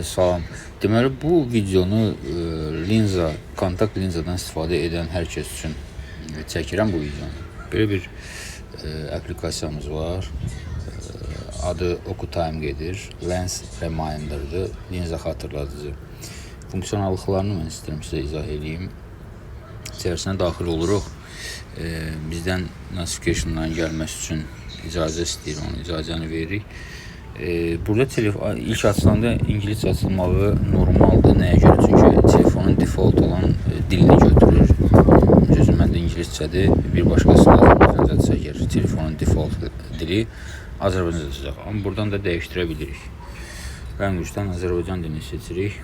Salam. Deməli, bu videonu kontakt linzadan istifadə edən hər kəs üçün çəkirəm bu videonu. Belə bir aplikasiyamız var. Adı OcuTime gedir. Lens Reminder'dır. Linza xatırladıcı. Funksionallıqlarını mən istəyirəm sizə izah edeyim. İçərisinə daxil oluruq. Bizdən notification'dan gəlməsi üçün icazə istəyir, onu icazəni veririk. Burada telefon ilk açılanda İngilizce açılmağı normaldır. Nəyə görə? Çünki telefonun default olan dilini götürür. Sözüm məndə İngilizcədir. Bir başqası Azərbaycanca çəkir. Telefonun default dili Azərbaycanca çəkir. Amma buradan da dəyişdirə bilirik. Rəngücdən Azərbaycan dilini seçirik.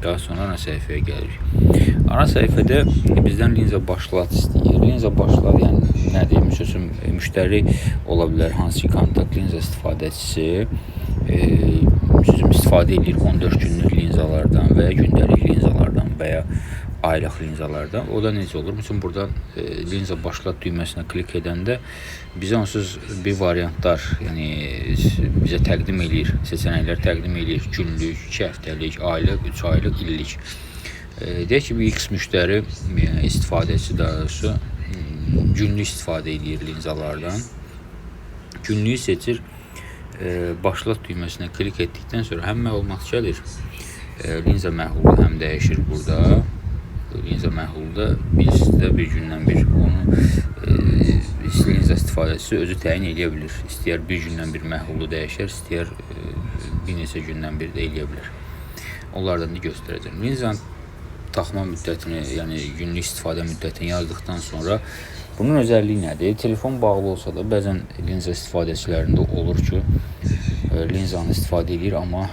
Daha sonra ana səhifəyə gəlirik. Ana səhifədə bizdən linza başlat istəyir. Linza başlat, yəni nədir? Sözüm, müştəri ola bilər, hansı kontakt linza istifadəçisi sözüm istifadə edir 14 günlük linzalardan və ya gündəlik linzalardan və ya aylıq linzalardan. O da necə olur? Mesela burada linza başlat düyməsinə klik edəndə bizə onsuz bir variantlar, yəni bizə təqdim edir, seçənəklər təqdim edir. Günlük, 2 həftəlik, aylıq, 3 aylıq, illik. Deyək ki, bir X müştəri istifadəçisi daha doğrusu günlük istifadə edir linzalardan. Günlüyü seçir, başlat düyməsinə klik etdikdən sonra həm məlumat gəlir, linza məhlulu həm dəyişir burada. Linza məhlulda biz də bir gündən bir onu linza istifadəçisi özü təyin edə bilir. İstəyər bir gündən bir məhlulu dəyişər, istəyər bir neçə gündən bir də eləyə bilər. Onlardan da göstərəcəm. Linzanın taxma müddətini, yəni günlük istifadə müddətini yazdıqdan sonra bunun özəlliyi nədir? Telefon bağlı olsa da bəzən linza istifadəçilərində olur ki, linzanı istifadə edir, amma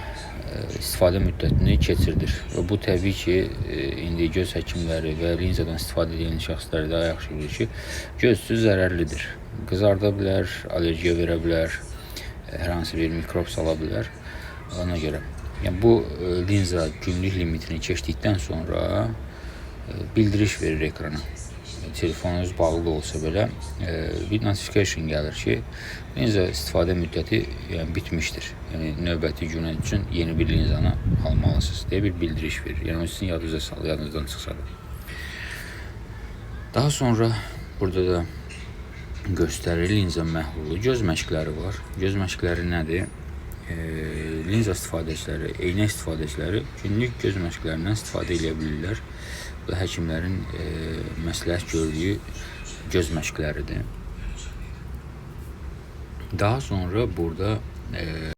istifadə müddətini keçirdir. Və bu təbii ki, indi göz həkimləri və linzadan istifadə edən şəxslər daha yaxşı bilir ki, göz üçün zərərlidir. Qızarda bilər, alergiya verə bilər, hər hansı bir mikrob sala bilər. Ona görə. Yəni, bu linza günlük limitini keçdikdən sonra bildiriş verir ekrana. Telefonunuz bağlı olsa belə bir notification gəlir ki, linza istifadə müddəti bitmişdir. Yəni, növbəti gün üçün yeni bir linzanı almalısınız deyə bir bildiriş verir. Yəni, o sizin yadınıza salır, yadınızdan çıxsa da. Daha sonra burada da göstərir linza məhlulu. Göz məşqləri var. Göz məşqləri nədir? Linza istifadəçiləri, eynək istifadəçiləri günlük göz məşqlərindən istifadə edə bilirlər. Bu da həkimlərin məsləhət gördüyü göz məşqləridir. Daha sonra burada